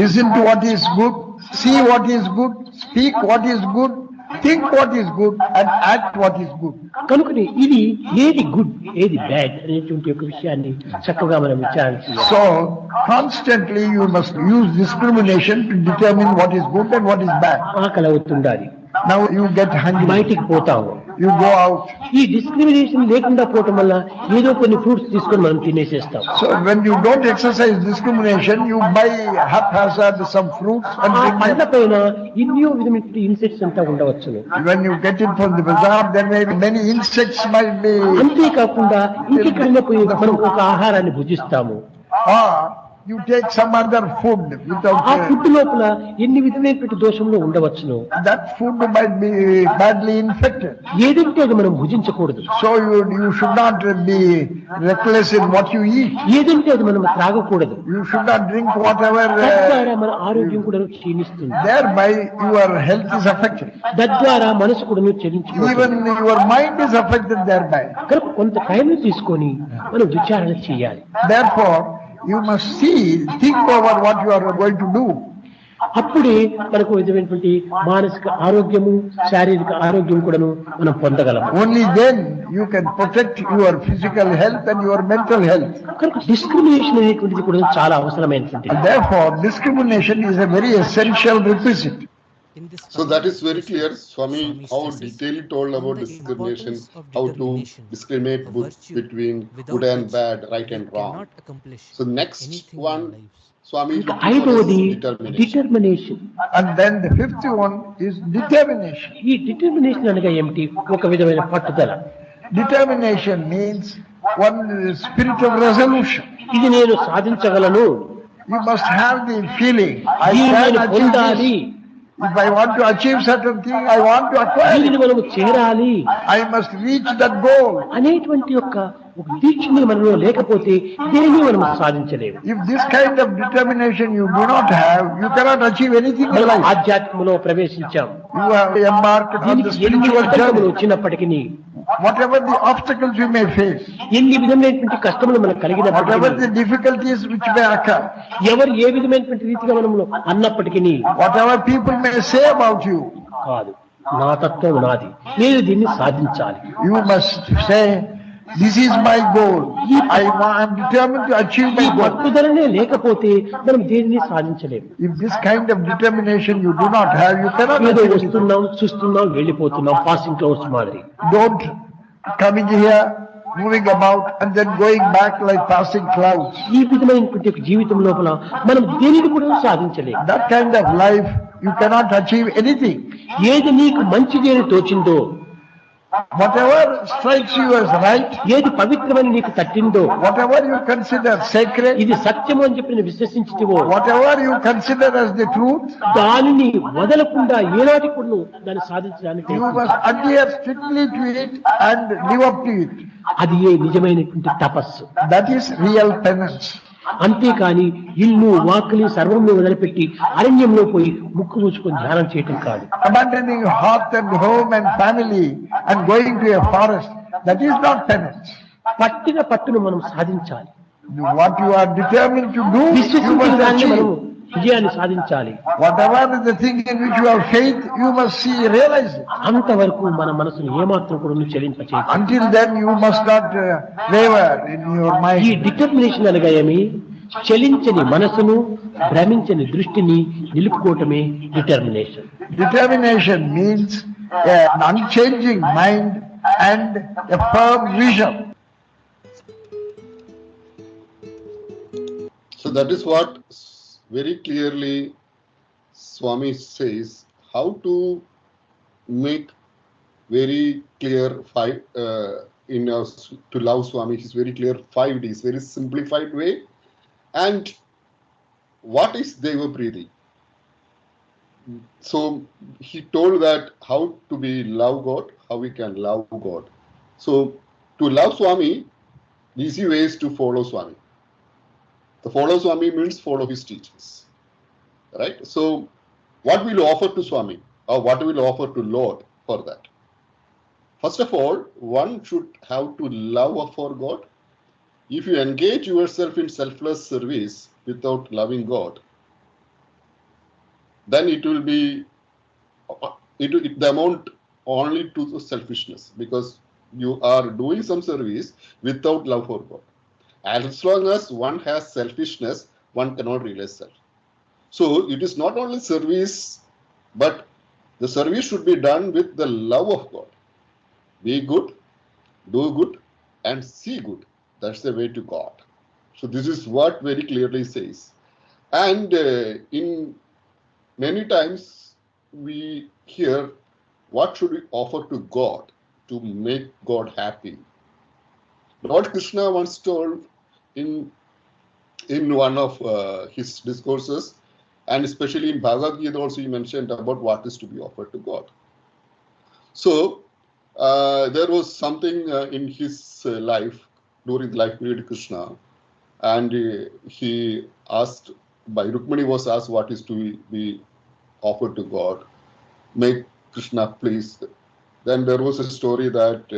listen to what is good, see what is good, speak what is good, think what is good, and act what is good. కనుకని ఇది ఏది గుడ్, ఏది బ్యాడ్ అనేటువంటి ఒక విషయాన్ని చక్కగా మనం విచారణ చేయాలి. So constantly you must use discrimination to determine what is good and what is bad. ఆకలి అవుతుండాలి, Now you get hungry, బయటికి పోతాము. you go out. ఈ డిస్క్రిమినేషన్ లేకుండా పోవటం వల్ల ఏదో కొన్ని ఫ్రూట్స్ తీసుకొని మనం తినేసేస్తాం. So when you don't exercise discrimination, you buy haphazard some fruits and ఆ drink పండ్ల them. పైన ఎన్నో విధమైన ఇన్సెక్ట్స్ అంతా ఉండవచ్చును. When you get it from the bazaar, there may be many insects might be. అంతేకాకుండా ఇంకెక్కడైనా పోయి మనం ఒక ఆహారాన్ని భుజిస్తాము. Or you take some other food without. ఆ ఫుడ్ లోపల ఎన్ని విధమైనటువంటి దోషంలో ఉండవచ్చును. That food might be badly infected. ఏదంటే అది మనం భుజించకూడదు. So you should not be reckless in what you eat. ఏదంటే అది మనం త్రాగకూడదు. You should not drink whatever. తద్వారా మన ఆరోగ్యం కూడా క్షీణిస్తుంది. Thereby your health is affected. తద్వారా మనసు కూడా చెల్లించుకోవాలి. Even your mind is affected thereby. కనుక కొంత టైం తీసుకొని మనం విచారణ చేయాలి. Therefore, you must think over what you are going to do. అప్పుడే మనకు విధమైనటువంటి మానసిక ఆరోగ్యము, శారీరక ఆరోగ్యం కూడాను మనం పొందగలము. Only then you can protect your physical health and your mental health. కనుక డిస్క్రిమినేషన్ అనేటువంటిది కూడా చాలా అవసరమైనటువంటిది. And therefore, discrimination is a very essential requisite. So that is very clear. Swami, how detailedly told about discrimination, how to discriminate between good and bad, right and wrong. So next one, Swami ఇంకా should give us ఐదవది determination. Determination. And then the fifth one is determination. ఈ determination అనగా ఏమిటి? ఒక విధమైన పట్టుదల. Determination means one spirit of resolution. ఇది నేను సాధించగలను, You must have the feeling, I దీన్ని can నేను achieve పొందాలి, this. If I want to achieve certain thing, I want to acquire దీనిని it. మనము చేరాలి I must reach that goal. అనేటువంటి ఒక దీక్షని మనలో లేకపోతే దేనిని మనం సాధించలేము. If this kind of determination you do not have, you cannot achieve anything in మనం life. ఆధ్యాత్మంలో ప్రవేశించాం. You have embarked on the దీనికి ఎన్ని spiritual ఆటంకములు journey. వచ్చినప్పటికీ, Whatever the obstacles you may face, ఎన్ని విధమైనటువంటి కష్టములు మనకు whatever కలిగినప్పటికీ, the difficulties which may occur, ఎవరు ఏ విధమైనటువంటి రీతిగా మనము అన్నప్పటికీ whatever people may say about you, కాదు, నా తత్వం నాది, నేను దీన్ని సాధించాలి. you must say, this is my goal. I am determined to achieve ఈ my goal. పట్టుదలనే లేకపోతే మనం దేనిని సాధించలేము. If this kind of determination you do not have, you cannot ఏదో achieve anything. వస్తున్నాం, చూస్తున్నాం, వెళ్ళిపోతున్నాం, పాసింగ్ క్లౌడ్స్ మాదిరి. Don't coming here, moving about and then going back like passing clouds. ఈ విధమైనటువంటి ఒక జీవితం లోపల మనం దేనిని కూడా సాధించలేము. That kind of life, you cannot achieve anything. ఏది నీకు మంచిది అని తోచిందో, Whatever strikes you as right, ఏది పవిత్రమని నీకు తట్టిందో, whatever you consider sacred, ఇది సత్యము అని చెప్పి నువ్వు విశ్వసించితివో, whatever you consider as the truth, దానిని వదలకుండా ఏనాటి కూడా నువ్వు దాన్ని సాధించడానికి you must adhere strictly to it and live up to it. అది ఏ నిజమైనటువంటి తపస్సు. That is real penance. అంతేకాని ఇల్లు వాకిలి సర్వంలో వదిలిపెట్టి అరణ్యంలో పోయి ముక్కు మూసుకొని ధ్యానం చేయటం కాదు. Abandoning hearth and home and family and going to a forest, that is not penance. పట్టిన పట్టును మనం సాధించాలి. What you are determined to do, you విశ్వసించిన must దాన్ని మనం achieve. విజయాన్ని సాధించాలి. Whatever is the thing in which you have faith, you must see, realize it. అంతవరకు మన మనసును ఏమాత్రం కూడా చెలింపచేయదు. Until then, you must not waver in your ఈ mind. డిటర్మినేషన్ అనగా ఏమి? చలించని మనసును, భ్రమించని దృష్టిని నిలుపుకోవటమే determination. Determination means an unchanging mind and a firm vision. So that is what very clearly Swami says, how to make very clear in us to love Swami. His very clear 5 Ds, very simplified way. And what is Deva Preeti? So he told that how to be love God, how we can love God. So to love Swami, the easy way is to follow Swami. The follow Swami means follow his teachings, right? So what will you offer to Swami, or what will you offer to Lord for that? First of all, one should have to love for God. If you engage yourself in selfless service without loving God, then it will be the amount only to the selfishness, because you are doing some service without love for God. As long as one has selfishness, one cannot realize self. So it is not only service, but the service should be done with the love of God. Be good, do good, and see good. That's the way to God. So this is what very clearly says. And in many times we hear, what should we offer to God to make God happy? Lord Krishna once told in one of his discourses, and especially in Bhagavad Gita also he mentioned about what is to be offered to God. So there was something in his life, during the life period of Krishna, and he asked, by Rukmini was asked what is to be offered to God. Make Krishna please. Then there was a story that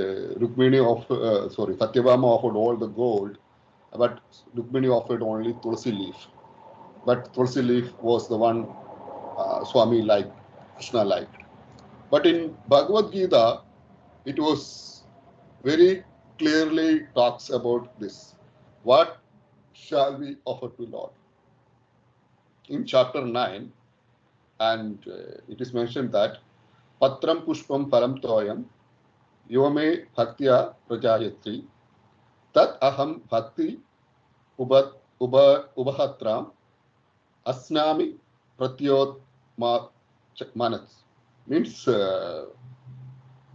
Satyabhama offered all the gold, but Rukmini offered only Tulsi leaf. But Tulsi leaf was the one Swami liked, Krishna liked. But in Bhagavad Gita, it was very clearly talks about this. What shall we offer to Lord? In chapter 9, and it is mentioned that Patram Pushpam Param Toyam Yome Bhaktya Prajayatri Tat Aham Bhakti Ubahatram Asnami pratyot manas. Means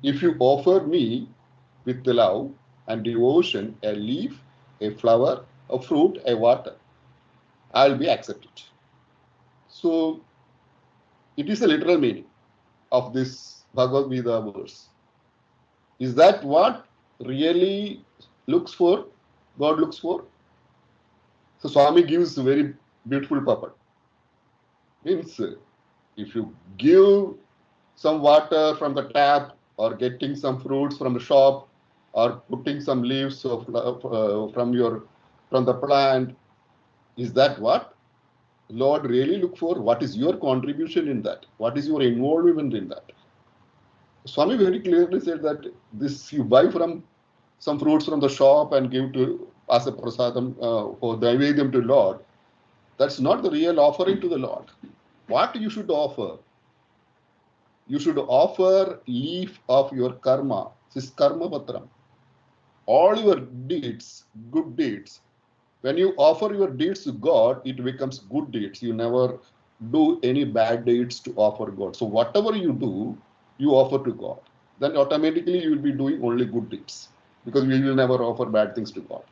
if you offer me with love and devotion a leaf, a flower, a fruit, a water, I'll be accepted. So it is a literal meaning of this Bhagavad Gita verse. Is that what really looks for? God looks for? So Swami gives a very beautiful purport. Means if you give some water from the tap or getting some fruits from the shop or putting some leaves of, from the plant, is that what Lord really look for? What is your contribution in that? What is your involvement in that? Swami very clearly said that this you buy from some fruits from the shop and give to as a prasadam for Naivedyam to Lord. That's not the real offering to the Lord. What you should offer? You should offer leaf of your karma. This is karma patram. All your deeds, good deeds. When you offer your deeds to God, it becomes good deeds. You never do any bad deeds to offer God. So whatever you do, you offer to God. Then automatically you will be doing only good deeds because we will never offer bad things to God.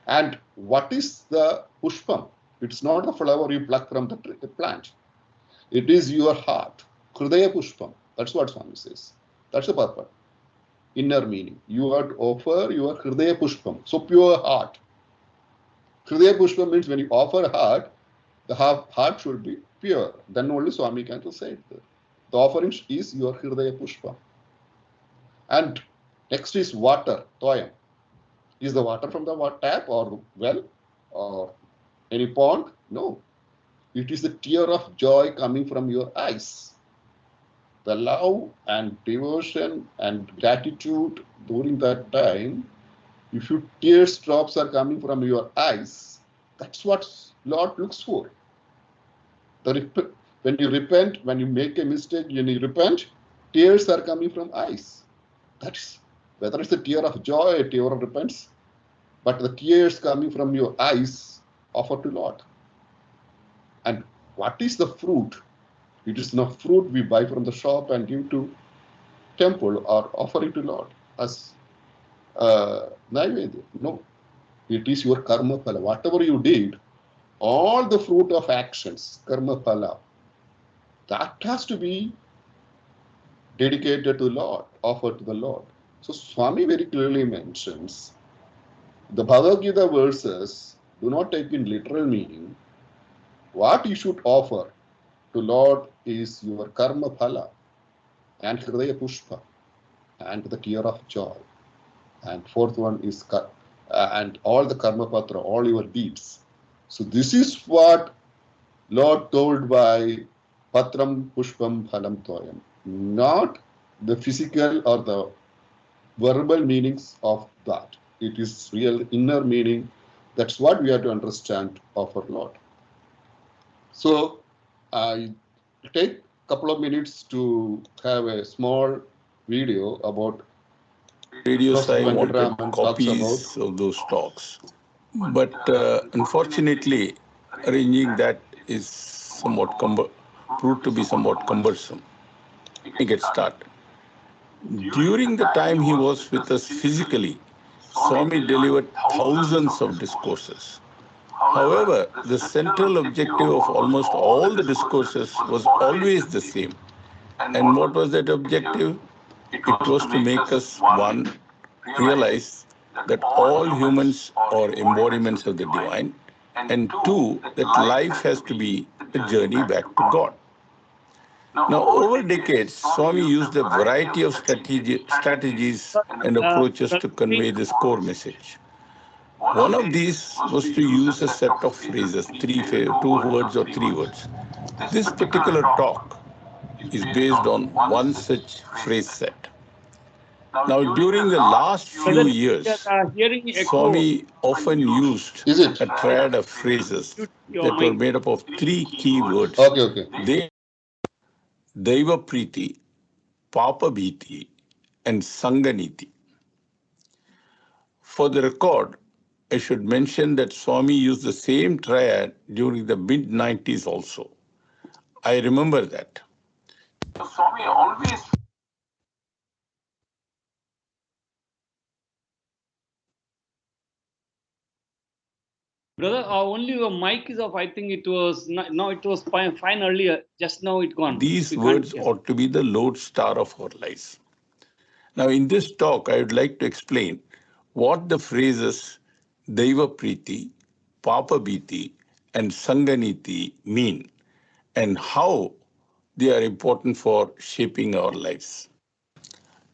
And what is the pushpam? It's not the flower you pluck from the plant. It is your heart. Hridaya pushpam. That's what Swami says. That's the purpose. Inner meaning. You have to offer your Hridaya pushpam. So pure heart. Hridaya pushpam means when you offer heart, the heart should be pure. Then only Swami can say it. The offering is your Hridaya pushpam. And next is water, toyam. Is the water from the tap or well or any pond? No. It is the tear of joy coming from your eyes. The love and devotion and gratitude during that time, if your tears drops are coming from your eyes, that's what Lord looks for. When you repent, when you make a mistake, when you repent, tears are coming from eyes. That's whether it's a tear of joy, a tear of repentance, but the tears coming from your eyes offer to Lord. And what is the fruit? It is not fruit we buy from the shop and give to temple or offer it to Lord as Naivedya. No, it is your karma phala. Whatever you did, all the fruit of actions, karma phala, that has to be dedicated to Lord, offered to the Lord. So Swami very clearly mentions the Bhagavad Gita verses do not take in literal meaning. What you should offer to Lord is your karma phala and hridaya pushpa and the tear of joy. And fourth one is and all the karma patra, all your deeds. So this is what Lord told by patram pushpam phalam toyam. Not the physical or the verbal meanings of that. It is real inner meaning. That's what we have to understand of our Lord. So I take a couple of minutes to have a small video about Radios, I Professor wanted Venkataraman talks copies about of those talks. But unfortunately, arranging that is somewhat proved to be somewhat cumbersome. Let me get started. During the time he was with us physically, Swami delivered thousands of discourses. However, the central objective of almost all the discourses was always the same. And what was that objective? It was to make us, one, realize that all humans are embodiments of the divine, and two, that life has to be a journey back to God. Now, over decades, Swami used a variety of strategies and approaches to convey this core message. One of these was to use a set of phrases, two words or three words. This particular talk is based on one such phrase set. Now, during the last few years, Hearing echo, Swami often used is it? a triad of phrases your that were mic. made up of three key words. Okay. They Daiva Priti, Papa Bhiti, and Sanganiti. For the record, I should mention that Swami used the same triad during the mid-90s also. I remember that. Swami always Brother, only your mic is off. I think it was no, it was fine earlier. Just now it gone. These We can't words hear. ought to be the lodestar of our lives. Now, in this talk, I would like to explain what the phrases Daiva Priti, Papa Bhiti, and Sanganiti mean and how they are important for shaping our lives.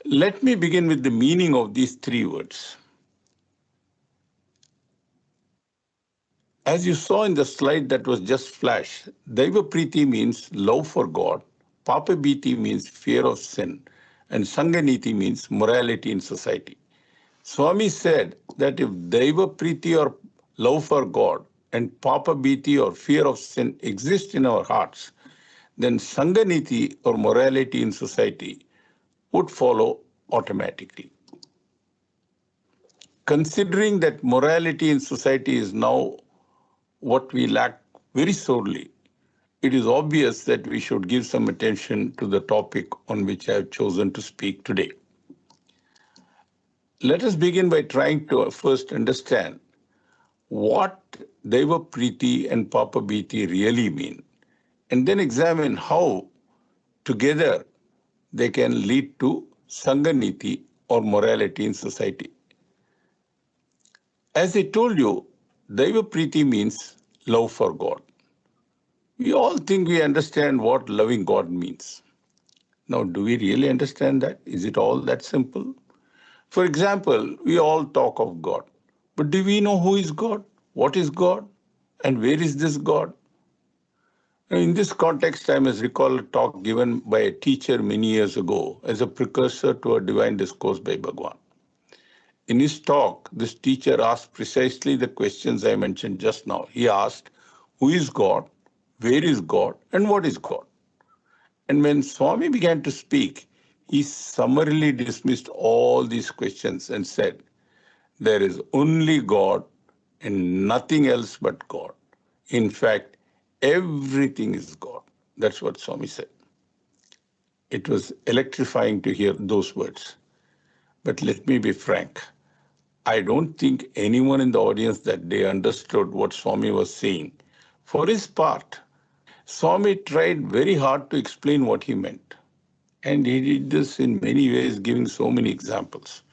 Let me begin with the meaning of these three words. As you saw in the slide that was just flashed, Daiva Priti means love for God, Papa Bhiti means fear of sin, and Sanganiti means morality in society. Swami said that if Daiva Priti or love for God and Papa Bhiti or fear of sin exist in our hearts, then Sanganiti or morality in society would follow automatically. Considering that morality in society is now what we lack very sorely, it is obvious that we should give some attention to the topic on which I have chosen to speak today. Let us begin by trying to first understand what Daiva Priti and Papa Bhiti really mean, and then examine how together they can lead to Sanganiti or morality in society. As I told you, Daiva Priti means love for God. We all think we understand what loving God means. Now, do we really understand that? Is it all that simple? For example, we all talk of God. But do we know who is God? What is God? And where is this God? In this context, I must recall a talk given by a teacher many years ago as a precursor to a divine discourse by Bhagwan. In his talk, this teacher asked precisely the questions I mentioned just now. He asked, who is God? Where is God? And what is God? And when Swami began to speak, he summarily dismissed all these questions and said, there is only God and nothing else but God. In fact, everything is God. That's what Swami said. It was electrifying to hear those words. But let me be frank. I don't think anyone in the audience that day understood what Swami was saying. For his part, Swami tried very hard to explain what he meant. And he did this in many ways, giving so many examples.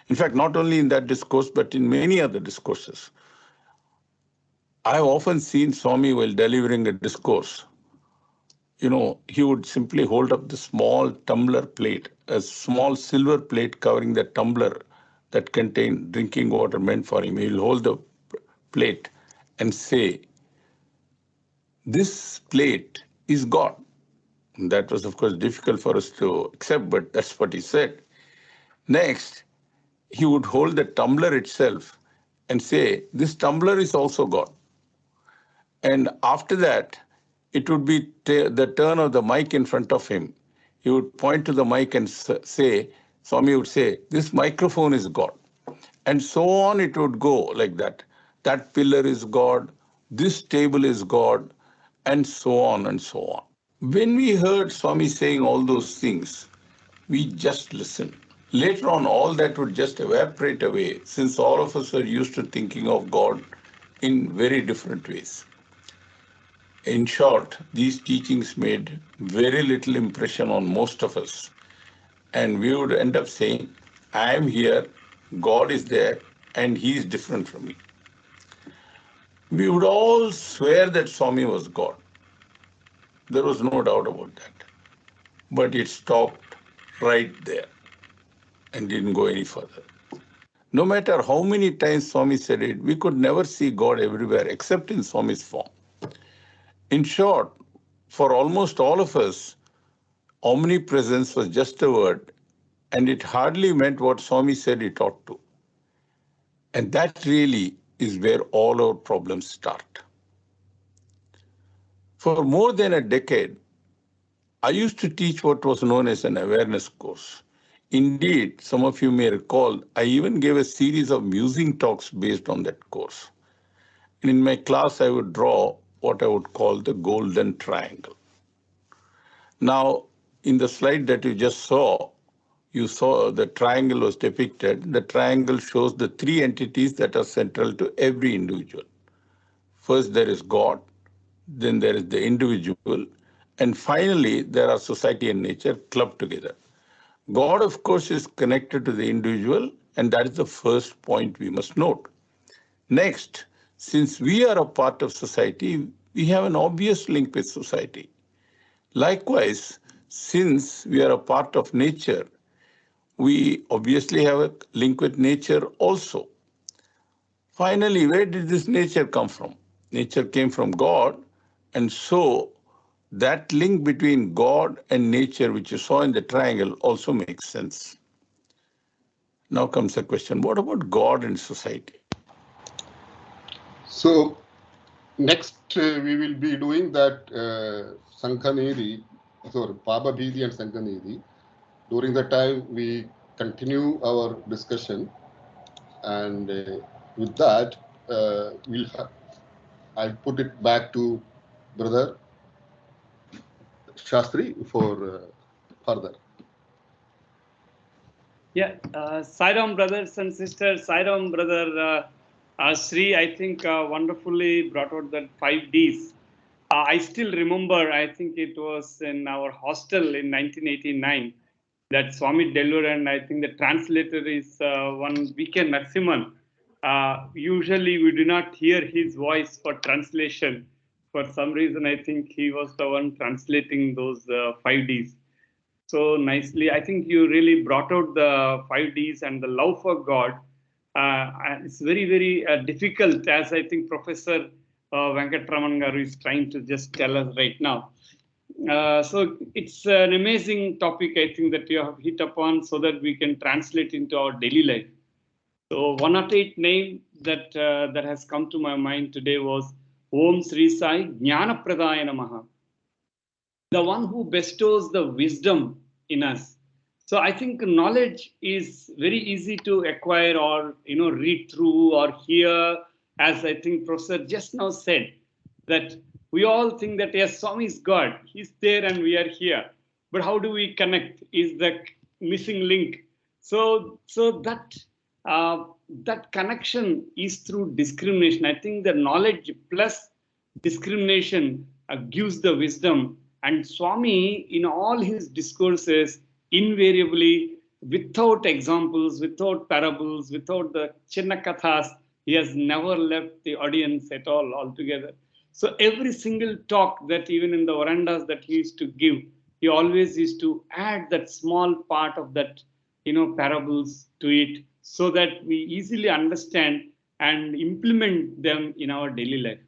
In fact, not only in that discourse, but in many other discourses. I've often seen Swami while delivering a discourse. He would simply hold up the small tumbler plate, a small silver plate covering the tumbler that contained drinking water meant for him. He will hold the plate and say, this plate is God. And that was, of course, difficult for us to accept, but that's what he said. Next, he would hold the tumbler itself and say, this tumbler is also God. And after that, it would be the turn of the mic in front of him. He would point to the mic and say, Swami would say, this microphone is God. And so on it would go like that. That pillar is God, this table is God, and so on and so on. When we heard Swami saying all those things, we just listened. Later on, all that would just evaporate away since all of us are used to thinking of God in very different ways. In short, these teachings made very little impression on most of us. And we would end up saying, I am here, God is there, and he is different from me. We would all swear that Swami was God. There was no doubt about that. But it stopped right there and didn't go any further. No matter how many times Swami said it, we could never see God everywhere except in Swami's form. In short, for almost all of us, omnipresence was just a word, and it hardly meant what Swami said it ought to. And that really is where all our problems start. For more than a decade, I used to teach what was known as an awareness course. Indeed, some of you may recall, I even gave a series of musing talks based on that course. And in my class, I would draw what I would call the golden triangle. Now, in the slide that you just saw, you saw the triangle was depicted. The triangle shows the three entities that are central to every individual. First, there is God, then there is the individual, and finally, there are society and nature clubbed together. God, of course, is connected to the individual, and that is the first point we must note. Next, since we are a part of society, we have an obvious link with society. Likewise, since we are a part of nature, we obviously have a link with nature also. Finally, where did this nature come from? Nature came from God, and so that link between God and nature, which you saw in the triangle, also makes sense. Now comes the question, what about God and society? So next we will be doing that Sankhanedi, sorry, Paba Bhidi and Sankhanedi. During the time we continue our discussion, and with that I'll put it back to Brother Shastri for further. Yeah, Sairam brothers and sisters, Sairam brother Sri, I think wonderfully brought out that 5Ds. I still remember, I think it was in our hostel in 1989, that Swami Dellur, and I think the translator is one weekend Narasimhan. Usually we do not hear his voice for translation. For some reason, I think he was the one translating those 5Ds so nicely. I think you really brought out the 5Ds and the love for God. And it's very, very difficult, as I think Professor Venkatraman Garu is trying to just tell us right now. So it's an amazing topic, I think, that you have hit upon so that we can translate into our daily life. So 108 name that that has come to my mind today was Om Sri Sai Jnana Pradaya Namaha, the one who bestows the wisdom in us. So I think knowledge is very easy to acquire or read through or hear, as I think Professor just now said, that we all think that yes, Swami is God, He's there and we are here. But how do we connect? Is the missing link. So that connection is through discrimination. I think the knowledge plus discrimination gives the wisdom. And Swami, in all his discourses, invariably, without examples, without parables, without the Chinnakathas, he has never left the audience at all altogether. So every single talk that even in the verandas that he used to give, he always used to add that small part of that, parables to it so that we easily understand and implement them in our daily life.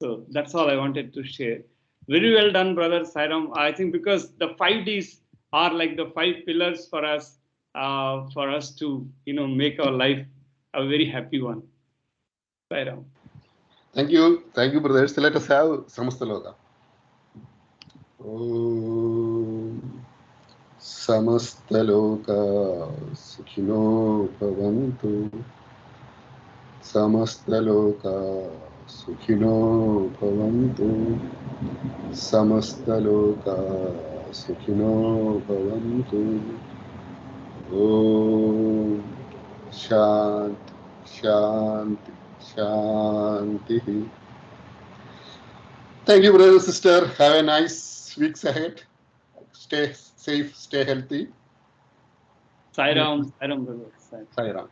So that's all I wanted to share. Very well done, brother Sairam. I think because the 5Ds are like the 5 pillars for us to make our life a very happy one. Sairam. Thank you, brothers. Let us have Samastaloka. Om Samastaloka Sukhino Bhavantu. Samastaloka Sukhino Bhavantu. Samastaloka Sukhino Bhavantu. Om Shanti Shanti Shanti. Thank you, brother, sister. Have a nice weeks ahead. Stay safe, stay healthy. Sairam, brother. Sai Ram.